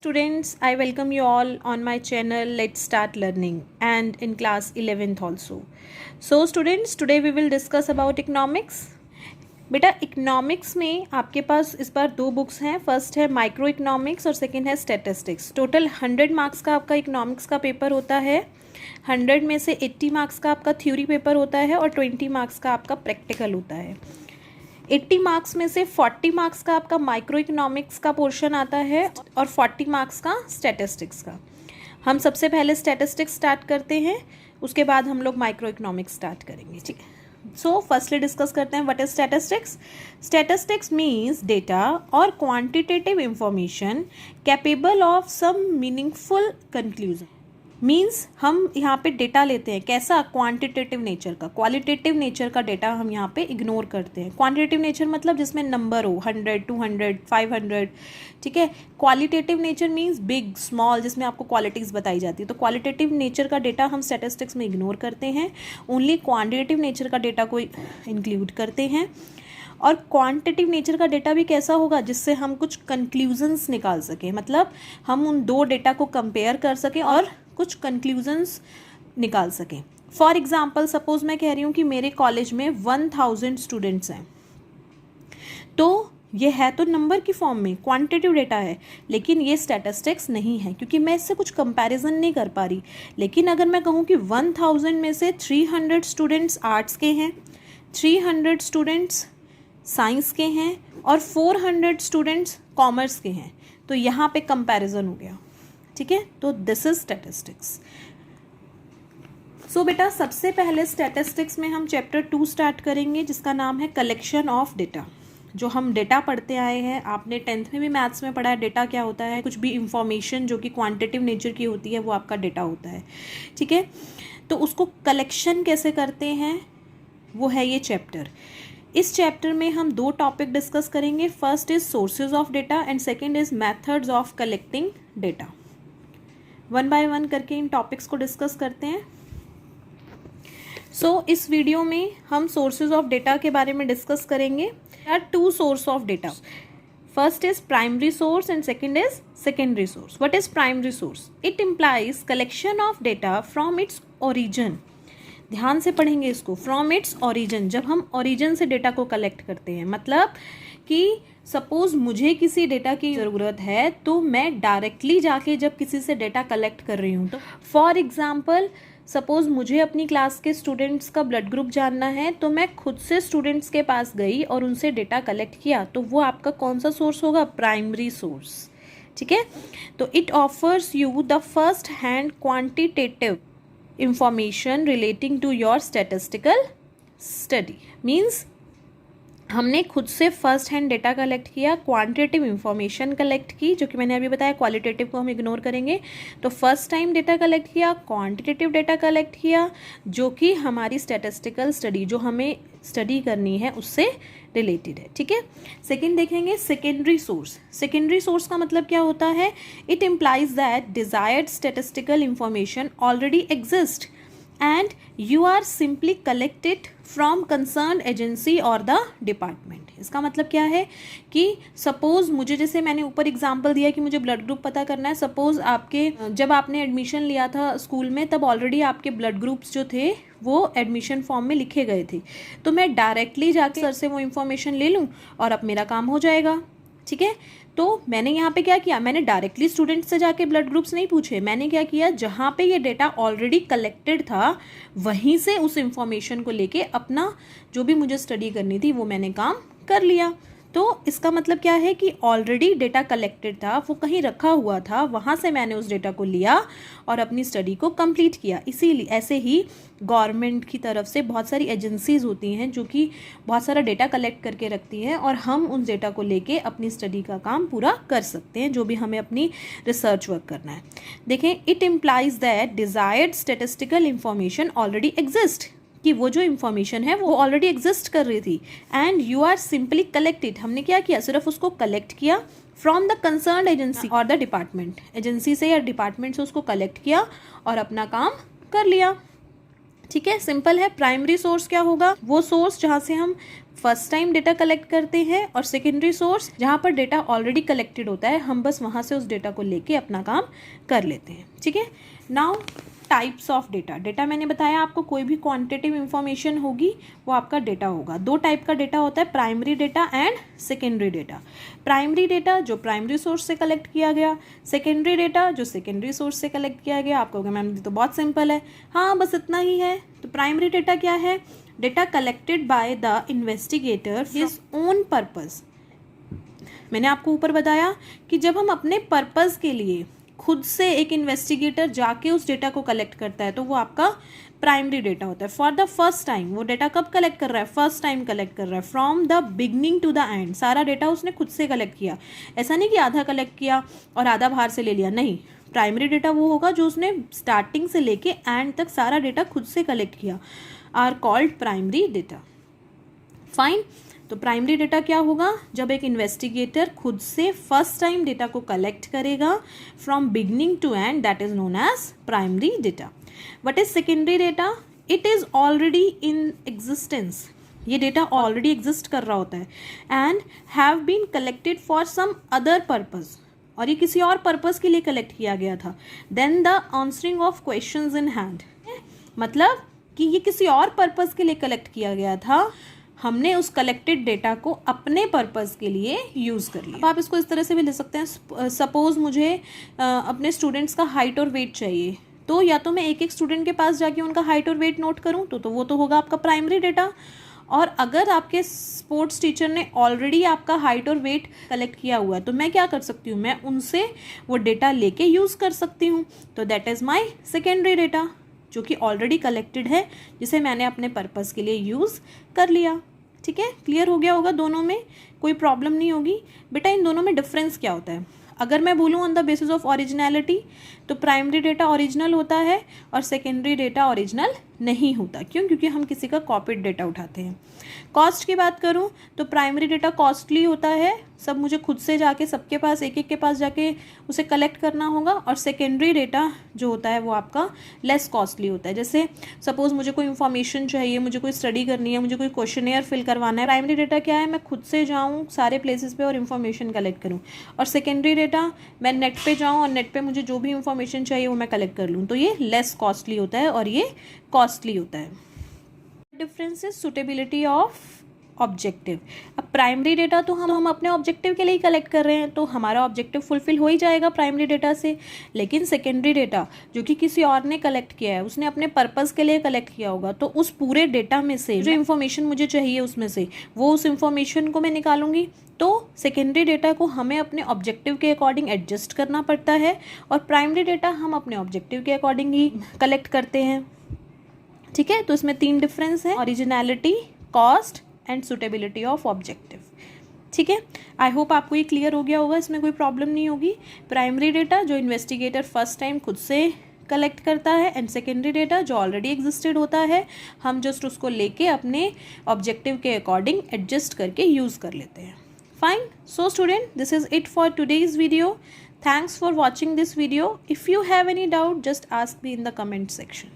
Students, I welcome you all on my channel Let's Start Learning and in class 11th also. So students, today we will discuss about economics. बेटा economics में आपके पास इस बार दो books हैं. First है micro economics और second है statistics. Total 100 marks का आपका इकोनॉमिक्स का पेपर होता है. 100 में से 80 मार्क्स का आपका थ्योरी पेपर होता है और 20 मार्क्स का आपका प्रैक्टिकल होता है. 80 मार्क्स में से 40 मार्क्स का आपका माइक्रो इकोनॉमिक्स का पोर्शन आता है और 40 मार्क्स का स्टैटिस्टिक्स का. हम सबसे पहले स्टैटिस्टिक्स स्टार्ट करते हैं, उसके बाद हम लोग माइक्रो इकोनॉमिक्स स्टार्ट करेंगे. ठीक है, सो फर्स्टली डिस्कस करते हैं what is statistics. Statistics means data और quantitative information capable of some meaningful conclusion. Means हम यहाँ पे डेटा लेते हैं, कैसा? क्वांटिटेटिव नेचर का. क्वालिटेटिव नेचर का डेटा हम यहाँ पे इग्नोर करते हैं. क्वांटिटेटिव नेचर मतलब जिसमें नंबर हो 100, 200, 500. ठीक है. Qualitative nature means big, small, जिसमें आपको क्वालिटीज़ बताई जाती है. तो क्वालिटेटिव नेचर का डेटा हम स्टैटिस्टिक्स में इग्नोर करते हैं, ओनली क्वान्टिटेटिव नेचर का डेटा को इंक्लूड करते हैं. और क्वांटिटेटिव नेचर का डेटा भी कैसा होगा? जिससे हम कुछ कंक्लूजन्स निकाल सकें, मतलब हम उन दो डेटा को कंपेयर कर सकें और कुछ कंक्लूजन्स निकाल सकें. फॉर एग्जांपल, सपोज मैं कह रही हूँ कि मेरे कॉलेज में 1000 स्टूडेंट्स हैं, तो ये है तो नंबर की फॉर्म में क्वांटिटेटिव डेटा है, लेकिन ये स्टैटिस्टिक्स नहीं है क्योंकि मैं इससे कुछ कंपैरिजन नहीं कर पा रही. लेकिन अगर मैं कहूँ कि 1000 में से 300 स्टूडेंट्स आर्ट्स के हैं, 300 स्टूडेंट्स साइंस के हैं और 400 स्टूडेंट्स कॉमर्स के हैं, तो यहाँ पे कंपैरिजन हो गया. ठीक है, तो दिस इज स्टैटिस्टिक्स. सो बेटा, सबसे पहले स्टैटिस्टिक्स में हम चैप्टर 2 स्टार्ट करेंगे जिसका नाम है कलेक्शन ऑफ डेटा. जो हम डेटा पढ़ते आए हैं, आपने 10th में भी मैथ्स में पढ़ा है डेटा क्या होता है. कुछ भी इंफॉर्मेशन जो कि क्वांटिटेटिव नेचर की होती है वो आपका डेटा होता है. ठीक है, तो उसको कलेक्शन कैसे करते हैं वो है ये चैप्टर. इस चैप्टर में हम दो टॉपिक डिस्कस करेंगे. First is sources of data and second is methods of collecting data. One by one करके इन टॉपिक्स को डिस्कस करते हैं. सो इस वीडियो में हम सोर्सेज ऑफ डेटा के बारे में डिस्कस करेंगे. There are two source of data. First is primary source and second is secondary source. What is primary source? It implies collection of data from its origin. ध्यान से पढ़ेंगे इसको. From its origin. जब हम origin से data को collect करते हैं, मतलब कि सपोज मुझे किसी डेटा की ज़रूरत है तो मैं डायरेक्टली जाके जब किसी से डेटा कलेक्ट कर रही हूँ, तो फॉर एग्जांपल सपोज मुझे अपनी क्लास के स्टूडेंट्स का ब्लड ग्रुप जानना है, तो मैं खुद से स्टूडेंट्स के पास गई और उनसे डेटा कलेक्ट किया, तो वो आपका कौन सा सोर्स होगा? Primary source. ठीक है, तो it offers you the first hand quantitative information relating to your statistical study. Means हमने खुद से फर्स्ट हैंड डेटा कलेक्ट किया, क्वांटिटेटिव इंफॉर्मेशन कलेक्ट की, जो कि मैंने अभी बताया क्वालिटेटिव को हम इग्नोर करेंगे. तो फर्स्ट टाइम डेटा कलेक्ट किया, क्वांटिटेटिव डेटा कलेक्ट किया, जो कि हमारी स्टैटिस्टिकल स्टडी जो हमें स्टडी करनी है उससे रिलेटेड है. ठीक है. सेकेंड देखेंगे सेकेंडरी सोर्स. सेकेंडरी सोर्स का मतलब क्या होता है? It implies that desired statistical information already exist and you are simply collect it from concerned agency or the department. इसका मतलब क्या है कि सपोज मुझे, जैसे मैंने ऊपर एग्जांपल दिया कि मुझे ब्लड ग्रुप पता करना है. सपोज आपके जब आपने एडमिशन लिया था स्कूल में, तब ऑलरेडी आपके ब्लड ग्रुप्स जो थे वो एडमिशन फॉर्म में लिखे गए थे, तो मैं डायरेक्टली जाके सर से वो इन्फॉर्मेशन ले लूँ और अब मेरा काम हो जाएगा. ठीक है, तो मैंने यहाँ पे क्या किया? मैंने डायरेक्टली स्टूडेंट से जाके ब्लड ग्रुप्स नहीं पूछे. मैंने क्या किया? जहाँ पे ये डेटा ऑलरेडी कलेक्टेड था वहीं से उस इंफॉर्मेशन को लेके अपना जो भी मुझे स्टडी करनी थी वो मैंने काम कर लिया. तो इसका मतलब क्या है कि ऑलरेडी डेटा कलेक्टेड था, वो कहीं रखा हुआ था, वहाँ से मैंने उस डेटा को लिया और अपनी स्टडी को कंप्लीट किया. इसीलिए ऐसे ही गवर्नमेंट की तरफ से बहुत सारी एजेंसीज होती हैं जो कि बहुत सारा डेटा कलेक्ट करके रखती हैं और हम उन डेटा को लेके अपनी स्टडी का काम पूरा कर सकते हैं, जो भी हमें अपनी रिसर्च वर्क करना है. देखें, it implies that desired statistical information already exist, कि वो जो इन्फॉर्मेशन है वो ऑलरेडी एग्जिस्ट कर रही थी. And you are simply collected. हमने क्या किया? सिर्फ उसको कलेक्ट किया फ्रॉम द कंसर्न एजेंसी और द डिपार्टमेंट. एजेंसी से या डिपार्टमेंट से उसको कलेक्ट किया और अपना काम कर लिया. ठीक है, सिंपल है। प्राइमरी सोर्स क्या होगा? वो सोर्स जहाँ से हम फर्स्ट टाइम डेटा कलेक्ट करते हैं, और सेकेंडरी सोर्स जहाँ पर डेटा ऑलरेडी कलेक्टेड होता है, हम बस वहाँ से उस डेटा को लेके अपना काम कर लेते हैं। ठीक है, now types of data. Data मैंने बताया आपको, कोई भी क्वांटिटेटिव इंफॉर्मेशन होगी वो आपका डेटा होगा। दो टाइप का डेटा होता है, primary data and secondary data. Primary data जो प्राइमरी सोर्स से कलेक्ट किया गया, सेकेंडरी डेटा जो सेकेंडरी सोर्स से कलेक्ट किया गया। आप कहोगे मैम तो बहुत सिंपल है। हाँ, बस इतना ही है। तो प्राइमरी डेटा क्या है? Data collected by the investigator his own purpose. मैंने आपको ऊपर बताया कि जब हम अपने पर्पस के लिए खुद से एक इन्वेस्टिगेटर जाके उस डेटा को कलेक्ट करता है तो वो आपका प्राइमरी डेटा होता है। फॉर द फर्स्ट टाइम वो डेटा कब कलेक्ट कर रहा है? फर्स्ट टाइम कलेक्ट कर रहा है, from the beginning to the end. सारा डेटा उसने खुद से कलेक्ट किया। ऐसा नहीं कि आधा कलेक्ट किया और आधा बाहर से ले लिया, नहीं। प्राइमरी डेटा वो होगा जो उसने स्टार्टिंग से लेके एंड तक सारा डेटा खुद से कलेक्ट किया, are called primary data. Fine. तो प्राइमरी डेटा क्या होगा? जब एक इन्वेस्टिगेटर खुद से फर्स्ट टाइम डेटा को कलेक्ट करेगा from beginning to end, that is known as primary data. What is secondary data? It is already in existence. ये डेटा ऑलरेडी एग्जिस्ट कर रहा होता है and have been collected for some other purpose, और ये किसी और पर्पज के लिए कलेक्ट किया गया था। Then the answering of questions in hand, मतलब कि ये किसी और पर्पज के लिए कलेक्ट किया गया था, हमने उस कलेक्टेड डेटा को अपने पर्पस के लिए यूज़ कर लिया। अब आप इसको इस तरह से भी ले सकते हैं। सपोज मुझे अपने स्टूडेंट्स का हाइट और वेट चाहिए, तो या तो मैं एक एक स्टूडेंट के पास जाके उनका हाइट और वेट नोट करूं, तो वो तो होगा आपका प्राइमरी डेटा। और अगर आपके स्पोर्ट्स टीचर ने ऑलरेडी आपका हाइट और वेट कलेक्ट किया हुआ है तो मैं क्या कर सकती हूँ? मैं उनसे वो डेटा लेके यूज़ कर सकती हूँ। तो that is my secondary data, जो कि ऑलरेडी कलेक्टेड है, जिसे मैंने अपने पर्पस के लिए यूज़ कर लिया। ठीक है, क्लियर हो गया होगा? दोनों में कोई प्रॉब्लम नहीं होगी। बेटा इन दोनों में डिफरेंस क्या होता है? अगर मैं बोलूँ on the basis of originality, तो प्राइमरी डेटा ओरिजिनल होता है और सेकेंडरी डेटा ओरिजिनल नहीं होता। क्यों? क्योंकि हम किसी का कॉपीड डेटा उठाते हैं। कॉस्ट की बात करूं तो प्राइमरी डेटा कॉस्टली होता है, सब मुझे खुद से जाके सबके पास एक एक के पास जाके उसे कलेक्ट करना होगा। और सेकेंडरी डेटा जो होता है वो आपका लेस कॉस्टली होता है। जैसे सपोज मुझे कोई इन्फॉर्मेशन चाहिए, मुझे कोई स्टडी करनी है, मुझे कोई क्वेश्चनेयर फिल करवाना है। प्राइमरी डेटा क्या है? मैं खुद से जाऊँ सारे प्लेसेस पे और इन्फॉर्मेशन कलेक्ट करूँ। और सेकेंडरी डेटा मैं नेट पे जाऊँ और नेट पे मुझे जो भी इन्फॉर्मेशन चाहिए वो मैं कलेक्ट कर लूँ। तो ये लेस कॉस्टली होता है और ये कॉस्टली होता है। Difference is suitability of objective. अब प्राइमरी डेटा तो हम अपने ऑब्जेक्टिव के लिए ही कलेक्ट कर रहे हैं, तो हमारा ऑब्जेक्टिव फुलफिल हो ही जाएगा प्राइमरी डेटा से। लेकिन सेकेंडरी डेटा जो कि किसी और ने कलेक्ट किया है, उसने अपने पर्पस के लिए कलेक्ट किया होगा, तो उस पूरे डेटा में से जो इन्फॉर्मेशन मुझे चाहिए उसमें से वो उस इन्फॉर्मेशन को मैं निकालूंगी। तो सेकेंडरी डेटा को हमें अपने ऑब्जेक्टिव के अकॉर्डिंग एडजस्ट करना पड़ता है, और प्राइमरी डेटा हम अपने ऑब्जेक्टिव के अकॉर्डिंग ही कलेक्ट करते हैं। ठीक है, तो इसमें तीन डिफरेंस है, originality, cost and suitability of objective. ठीक है, आई होप आपको ये क्लियर हो गया होगा, इसमें कोई प्रॉब्लम नहीं होगी। प्राइमरी डेटा जो इन्वेस्टिगेटर फर्स्ट टाइम खुद से कलेक्ट करता है, एंड सेकेंडरी डेटा जो ऑलरेडी एग्जिस्टेड होता है, हम जस्ट उसको लेके अपने ऑब्जेक्टिव के अकॉर्डिंग एडजस्ट करके यूज़ कर लेते हैं। Fine. So student, this is it for today's video. Thanks for watching this video. If you have any doubt, just ask me in the comment section.